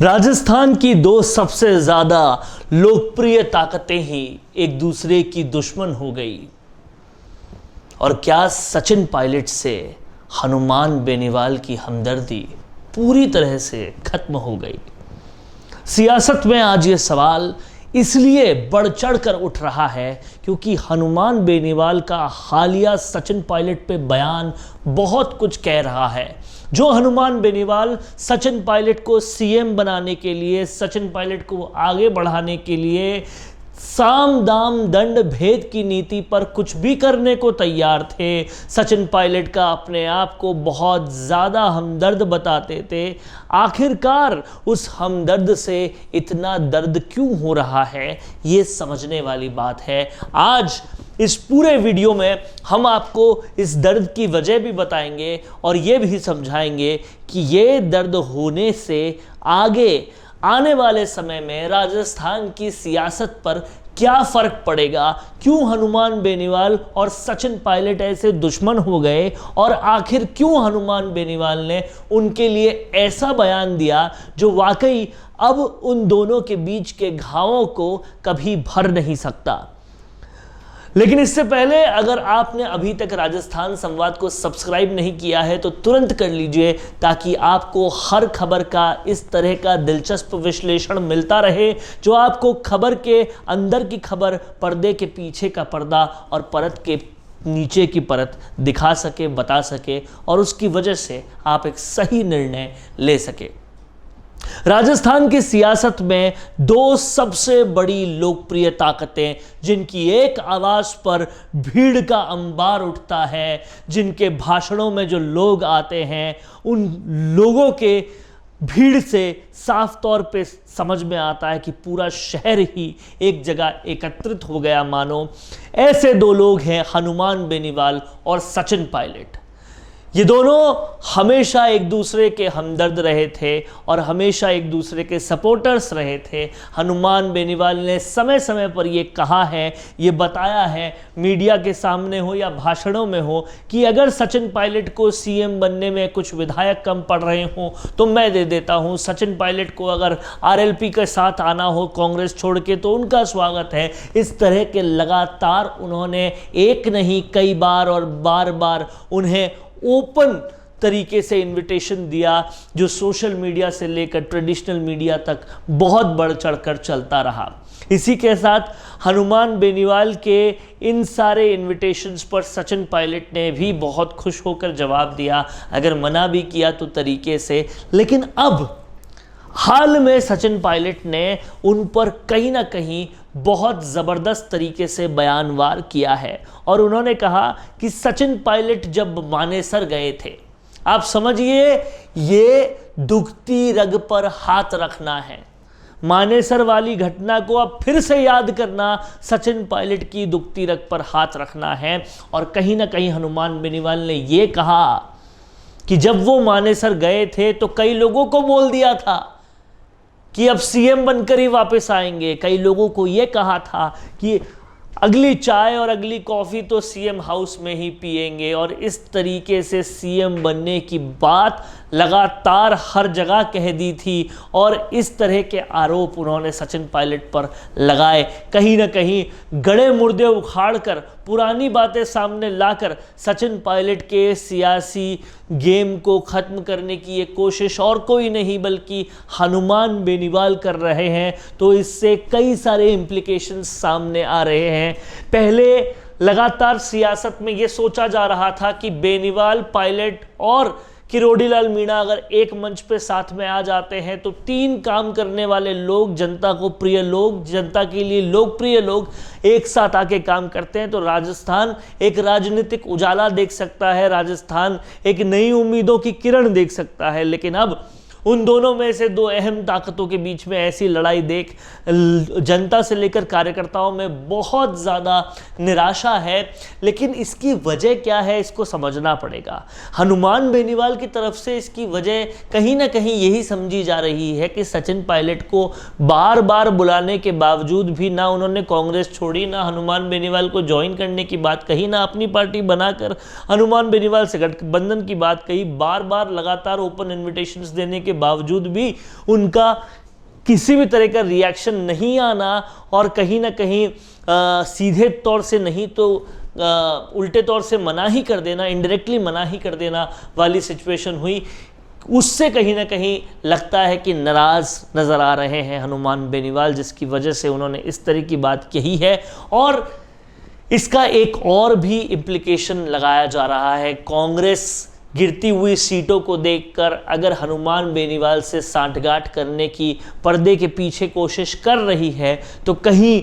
राजस्थान की दो सबसे ज्यादा लोकप्रिय ताकतें ही एक दूसरे की दुश्मन हो गई। और क्या सचिन पायलट से हनुमान बेनीवाल की हमदर्दी पूरी तरह से खत्म हो गई? सियासत में आज ये सवाल इसलिए बढ़ चढ़ कर उठ रहा है क्योंकि हनुमान बेनीवाल का हालिया सचिन पायलट पे बयान बहुत कुछ कह रहा है। जो हनुमान बेनीवाल सचिन पायलट को सीएम बनाने के लिए, सचिन पायलट को आगे बढ़ाने के लिए साम दाम दंड भेद की नीति पर कुछ भी करने को तैयार थे, सचिन पायलट का अपने आप को बहुत ज़्यादा हमदर्द बताते थे, आखिरकार उस हमदर्द से इतना दर्द क्यों हो रहा है, ये समझने वाली बात है। आज इस पूरे वीडियो में हम आपको इस दर्द की वजह भी बताएंगे और ये भी समझाएंगे कि ये दर्द होने से आगे आने वाले समय में राजस्थान की सियासत पर क्या फर्क पड़ेगा, क्यों हनुमान बेनीवाल और सचिन पायलट ऐसे दुश्मन हो गए और आखिर क्यों हनुमान बेनीवाल ने उनके लिए ऐसा बयान दिया जो वाकई अब उन दोनों के बीच के घावों को कभी भर नहीं सकता। लेकिन इससे पहले अगर आपने अभी तक राजस्थान संवाद को सब्सक्राइब नहीं किया है तो तुरंत कर लीजिए ताकि आपको हर खबर का इस तरह का दिलचस्प विश्लेषण मिलता रहे जो आपको खबर के अंदर की खबर, पर्दे के पीछे का पर्दा और परत के नीचे की परत दिखा सके, बता सके और उसकी वजह से आप एक सही निर्णय ले सके। राजस्थान की सियासत में दो सबसे बड़ी लोकप्रिय ताकतें जिनकी एक आवाज पर भीड़ का अंबार उठता है, जिनके भाषणों में जो लोग आते हैं उन लोगों के भीड़ से साफ तौर पे समझ में आता है कि पूरा शहर ही एक जगह एकत्रित हो गया मानो। ऐसे दो लोग हैं हनुमान बेनीवाल और सचिन पायलट। ये दोनों हमेशा एक दूसरे के हमदर्द रहे थे और हमेशा एक दूसरे के सपोर्टर्स रहे थे। हनुमान बेनीवाल ने समय समय पर ये कहा है, ये बताया है, मीडिया के सामने हो या भाषणों में हो, कि अगर सचिन पायलट को सीएम बनने में कुछ विधायक कम पड़ रहे हों तो मैं दे देता हूँ। सचिन पायलट को अगर आरएलपी के साथ आना हो कांग्रेस छोड़ के तो उनका स्वागत है। इस तरह के लगातार उन्होंने एक नहीं कई बार और बार बार उन्हें ओपन तरीके से इनविटेशन दिया जो सोशल मीडिया से लेकर ट्रेडिशनल मीडिया तक बहुत बढ़ चढ़कर चलता रहा। इसी के साथ हनुमान बेनीवाल के इन सारे इनविटेशंस पर सचिन पायलट ने भी बहुत खुश होकर जवाब दिया, अगर मना भी किया तो तरीके से। लेकिन अब हाल में सचिन पायलट ने उन पर कहीं ना कहीं बहुत ज़बरदस्त तरीके से बयानवार किया है और उन्होंने कहा कि सचिन पायलट जब मानेसर गए थे, आप समझिए ये दुखती रग पर हाथ रखना है। मानेसर वाली घटना को अब फिर से याद करना, सचिन पायलट की दुखती रग पर हाथ रखना है। और कहीं ना कहीं हनुमान बेनीवाल ने यह कहा कि जब वो मानेसर गए थे तो कई लोगों को बोल दिया था कि अब सीएम बनकर ही वापस आएंगे। कई लोगों को यह कहा था कि अगली चाय और अगली कॉफ़ी तो सीएम हाउस में ही पिएंगे और इस तरीके से सीएम बनने की बात लगातार हर जगह कह दी थी और इस तरह के आरोप उन्होंने सचिन पायलट पर लगाए। कहीं ना कहीं गड़े मुर्दे उखाड़कर पुरानी बातें सामने लाकर सचिन पायलट के सियासी गेम को ख़त्म करने की ये कोशिश और कोई नहीं बल्कि हनुमान बेनीवाल कर रहे हैं। तो इससे कई सारे इम्प्लीकेशंस सामने आ रहे हैं। पहले लगातार सियासत में ये सोचा जा रहा था कि बेनीवाल, पायलट और किरोड़ीलाल मीणा अगर एक मंच पे साथ में आ जाते हैं तो तीन काम करने वाले लोग, जनता को प्रिय लोग, जनता के लिए लोकप्रिय लोग एक साथ आके काम करते हैं तो राजस्थान एक राजनीतिक उजाला देख सकता है, राजस्थान एक नई उम्मीदों की किरण देख सकता है। लेकिन अब उन दोनों में से दो अहम ताकतों के बीच में ऐसी लड़ाई देख जनता से लेकर कार्यकर्ताओं में बहुत ज़्यादा निराशा है। लेकिन इसकी वजह क्या है, इसको समझना पड़ेगा। हनुमान बेनीवाल की तरफ से इसकी वजह कहीं ना कहीं यही समझी जा रही है कि सचिन पायलट को बार बार बुलाने के बावजूद भी ना उन्होंने कांग्रेस छोड़ी, ना हनुमान बेनीवाल को ज्वाइन करने की बात कही, ना अपनी पार्टी बनाकर हनुमान बेनीवाल से गठबंधन की बात कही। बार बार लगातार ओपन इन्विटेशंस देने के बावजूद भी उनका किसी भी तरह का रिएक्शन नहीं आना और कहीं ना कहीं सीधे तौर से नहीं तो उल्टे तौर से मना ही कर देना, इनडायरेक्टली मना ही कर देना वाली सिचुएशन हुई, उससे कहीं ना कहीं लगता है कि नाराज़ नज़र आ रहे हैं हनुमान बेनीवाल, जिसकी वजह से उन्होंने इस तरह की बात कही है। और इसका एक और भी इम्प्लीकेशन लगाया जा रहा है, कांग्रेस गिरती हुई सीटों को देखकर अगर हनुमान बेनीवाल से सांठगांठ करने की पर्दे के पीछे कोशिश कर रही है तो कहीं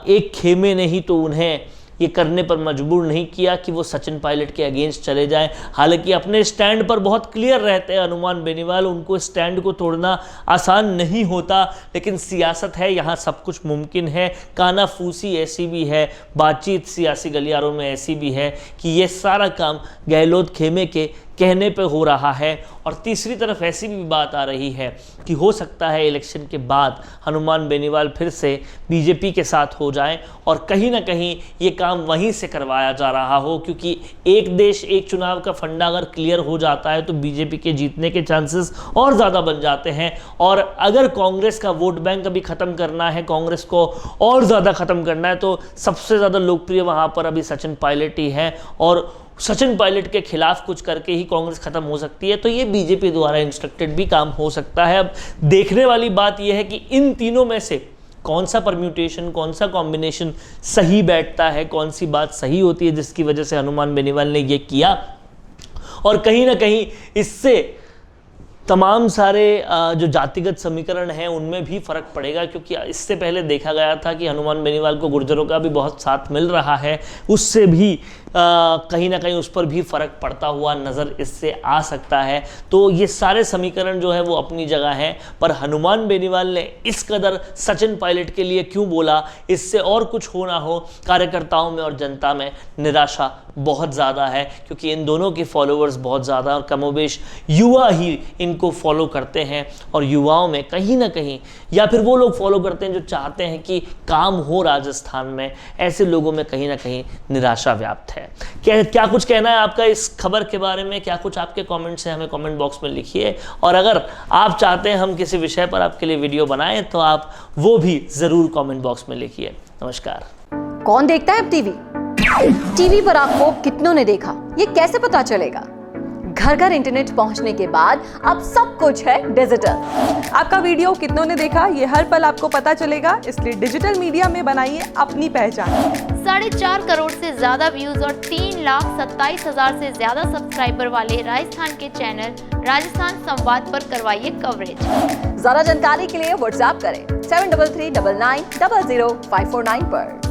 एक खेमे ने ही तो उन्हें ये करने पर मजबूर नहीं किया कि वो सचिन पायलट के अगेंस्ट चले जाएं। हालांकि अपने स्टैंड पर बहुत क्लियर रहते हैं हनुमान बेनीवाल, उनको स्टैंड को तोड़ना आसान नहीं होता, लेकिन सियासत है, यहाँ सब कुछ मुमकिन है। कानाफूसी ऐसी भी है, बातचीत सियासी गलियारों में ऐसी भी है कि ये सारा काम गहलोत खेमे के कहने पे हो रहा है। और तीसरी तरफ ऐसी भी बात आ रही है कि हो सकता है इलेक्शन के बाद हनुमान बेनीवाल फिर से बीजेपी के साथ हो जाएं और कहीं ना कहीं ये काम वहीं से करवाया जा रहा हो, क्योंकि एक देश एक चुनाव का फंडा अगर क्लियर हो जाता है तो बीजेपी के जीतने के चांसेस और ज़्यादा बन जाते हैं। और अगर कांग्रेस का वोट बैंक अभी ख़त्म करना है, कांग्रेस को और ज़्यादा ख़त्म करना है, तो सबसे ज़्यादा लोकप्रिय वहाँ पर अभी सचिन पायलट ही है और सचिन पायलट के खिलाफ कुछ करके ही कांग्रेस खत्म हो सकती है। तो ये बीजेपी द्वारा इंस्ट्रक्टेड भी काम हो सकता है। अब देखने वाली बात यह है कि इन तीनों में से कौन सा परम्यूटेशन, कौन सा कॉम्बिनेशन सही बैठता है, कौन सी बात सही होती है जिसकी वजह से हनुमान बेनीवाल ने ये किया। और कहीं ना कहीं इससे तमाम सारे जो जातिगत समीकरण हैं उनमें भी फ़र्क पड़ेगा, क्योंकि इससे पहले देखा गया था कि हनुमान बेनीवाल को गुर्जरों का भी बहुत साथ मिल रहा है, उससे भी कहीं ना कहीं उस पर भी फ़र्क पड़ता हुआ नज़र इससे आ सकता है। तो ये सारे समीकरण जो है वो अपनी जगह हैं, पर हनुमान बेनीवाल ने इस कदर सचिन पायलट के लिए क्यों बोला, इससे और कुछ हो ना हो, कार्यकर्ताओं में और जनता में निराशा बहुत ज़्यादा है, क्योंकि इन दोनों के फॉलोअर्स बहुत ज़्यादा और कमोबेश युवा ही इनको फॉलो करते हैं। और युवाओं में कहीं ना कहीं, या फिर वो लोग फॉलो करते हैं जो चाहते हैं कि काम हो राजस्थान में, ऐसे लोगों में कहीं ना कहीं निराशा व्याप्त है। क्या कुछ कहना है आपका इस खबर के बारे में, क्या कुछ आपके कमेंट्स हैं, हमें कमेंट बॉक्स में लिखिए। और अगर आप चाहते हैं हम किसी विषय पर आपके लिए वीडियो बनाएं तो आप वो भी ज़रूर कमेंट बॉक्स में लिखिए। नमस्कार। कौन देखता है अब टीवी? टीवी पर आपको कितनों ने देखा, ये कैसे पता चलेगा? घर घर इंटरनेट पहुंचने के बाद अब सब कुछ है डिजिटल। आपका वीडियो कितनों ने देखा ये हर पल आपको पता चलेगा, इसलिए डिजिटल मीडिया में बनाइए अपनी पहचान। 4.5 करोड़ से ज्यादा व्यूज और 3,27,000 से ज्यादा सब्सक्राइबर वाले राजस्थान के चैनल राजस्थान संवाद पर करवाइए कवरेज। ज्यादा जानकारी के लिए व्हाट्सएप करें 7339900549 पर।